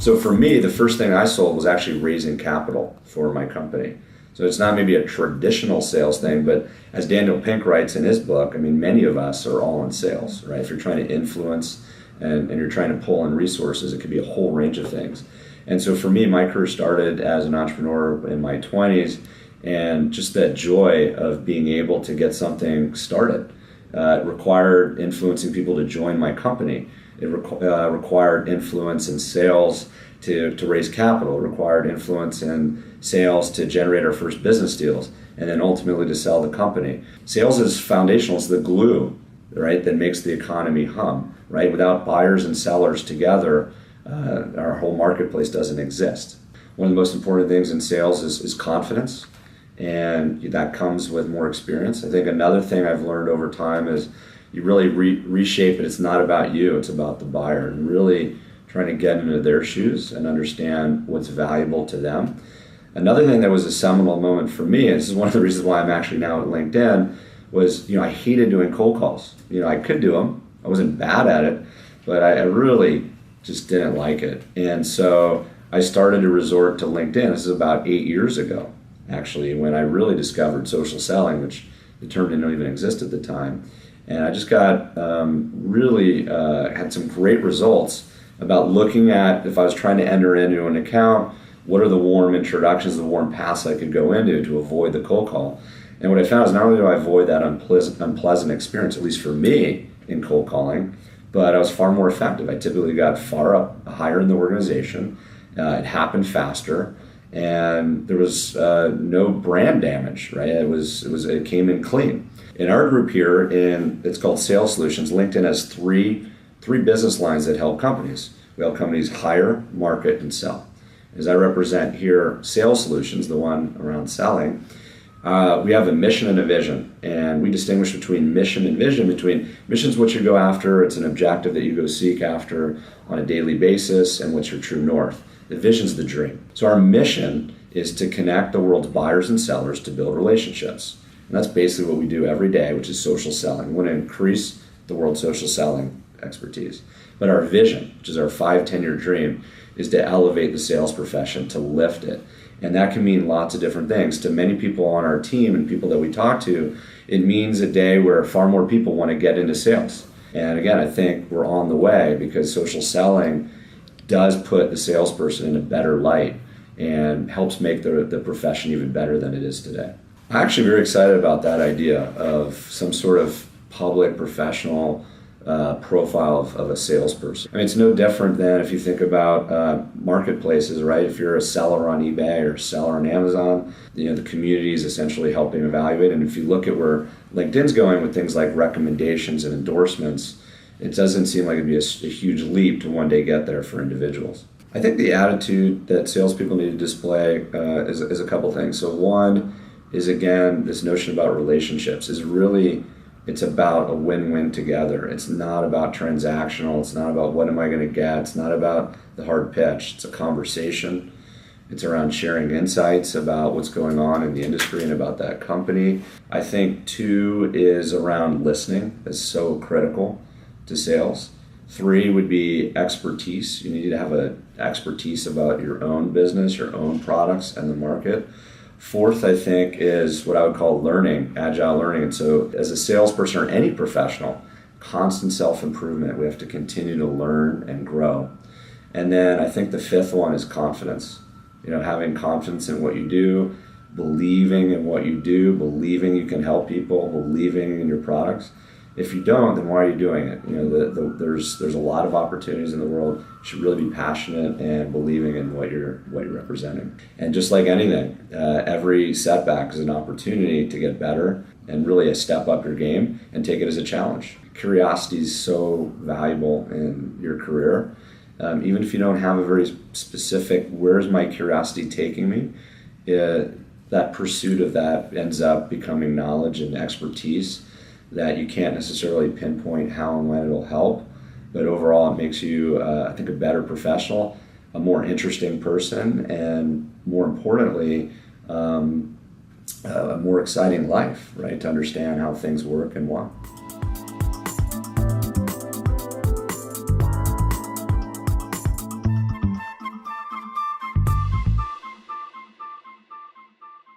So for me, the first thing I sold was actually raising capital for my company. So it's not maybe a traditional sales thing, but as Daniel Pink writes in his book, I mean, many of us are all in sales, right? If you're trying to influence and you're trying to pull in resources, it could be a whole range of things. And so for me, my career started as an entrepreneur in my 20s, and just that joy of being able to get something started. It required influencing people to join my company. It required influence in sales to raise capital. It required influence in sales to generate our first business deals, and then ultimately to sell the company. Sales is foundational. It's the glue, right, that makes the economy hum, right? Without buyers and sellers together, our whole marketplace doesn't exist. One of the most important things in sales is confidence, and that comes with more experience. I think another thing I've learned over time is you really reshape it. It's not about you, it's about the buyer, and really trying to get into their shoes and understand what's valuable to them. Another thing that was a seminal moment for me, and this is one of the reasons why I'm actually now at LinkedIn, was I hated doing cold calls. I could do them. I wasn't bad at it, but I really just didn't like it. And so I started to resort to LinkedIn. This is about 8 years ago, actually, when I really discovered social selling, which the term didn't even exist at the time. And I just got had some great results about looking at, if I was trying to enter into an account, what are the warm introductions, the warm paths I could go into to avoid the cold call. And what I found is not only do I avoid that unpleasant experience, at least for me, in cold calling, but I was far more effective. I typically got higher in the organization. It happened faster, and there was no brand damage, right? It came in clean. In our group here, it's called Sales Solutions, LinkedIn has three business lines that help companies. We help companies hire, market, and sell. As I represent here Sales Solutions, the one around selling, we have a mission and a vision, and we distinguish between mission and vision. Mission's what you go after, it's an objective that you go seek after on a daily basis, and what's your true north. The vision's the dream. So our mission is to connect the world's buyers and sellers to build relationships. And that's basically what we do every day, which is social selling. We want to increase the world's social selling expertise. But our vision, which is our 5-10-year dream, is to elevate the sales profession, to lift it. And that can mean lots of different things. To many people on our team and people that we talk to, it means a day where far more people want to get into sales. And again, I think we're on the way, because social selling does put the salesperson in a better light and helps make the profession even better than it is today. I'm actually very excited about that idea of some sort of public professional profile of a salesperson. I mean, it's no different than if you think about marketplaces, right? If you're a seller on eBay or a seller on Amazon, the community is essentially helping evaluate. And if you look at where LinkedIn's going with things like recommendations and endorsements, it doesn't seem like it'd be a huge leap to one day get there for individuals. I think the attitude that salespeople need to display is a couple things. So one is, again, this notion about relationships is really, it's about a win-win together. It's not about transactional. It's not about what am I going to get. It's not about the hard pitch. It's a conversation. It's around sharing insights about what's going on in the industry and about that company. I think two is around listening. That's so critical to sales. Three would be expertise. You need to have an expertise about your own business, your own products, and the market. Fourth, I think, is what I would call learning, agile learning. And so as a salesperson or any professional, constant self-improvement. We have to continue to learn and grow. And then I think the fifth one is confidence. Having confidence in what you do, believing in what you do, believing you can help people, believing in your products. If you don't, then why are you doing it? There's a lot of opportunities in the world. You should really be passionate and believing in what you're representing. And just like anything, every setback is an opportunity to get better and really step up your game and take it as a challenge. Curiosity is so valuable in your career. Even if you don't have a very specific, where's my curiosity taking me? That pursuit of that ends up becoming knowledge and expertise that you can't necessarily pinpoint how and when it'll help, but overall it makes you, I think, a better professional, a more interesting person, and more importantly, a more exciting life, right? To understand how things work and why.